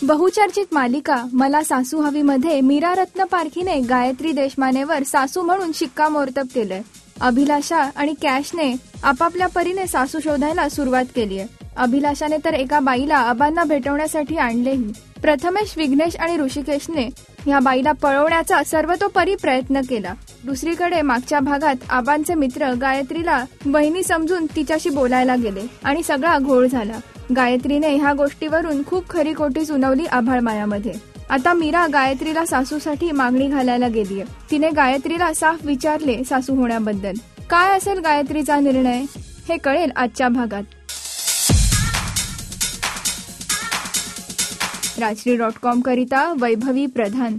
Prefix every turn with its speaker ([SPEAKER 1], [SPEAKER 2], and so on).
[SPEAKER 1] बहुचर्चित मालिका मला सासू हवी मध्ये मीरा रत्न पारखीने गायत्री देशमानेवर सासू म्हणून शिक्कामोर्तब केलंय. अभिलाषा आणि कॅशने आपापल्या परीने सासू शोधायला सुरुवात केलीय. अभिलाषाने तर एका बाईला आबांना भेटवण्यासाठी आणलेही. प्रथमेश, विघ्नेश आणि ऋषिकेशने ह्या बाईला पळवण्याचा सर्वतोपरी प्रयत्न केला. दुसरीकडे मागच्या भागात आबांचे मित्र गायत्रीला वहिनी समजून तिच्याशी बोलायला गेले आणि सगळा घोळ झाला. गायत्रीने ह्या गोष्टीवरून खूप खरीखोटी सुनावली आभाळमायामध्ये. आता मीरा गायत्रीला सासूसाठी मागणी घालायला गेलीय. तिने गायत्रीला साफ विचारले सासू होण्याबद्दल. काय असेल गायत्रीचा निर्णय हे कळेल आजच्या भागात. राजश्री.com करिता वैभवी प्रधान.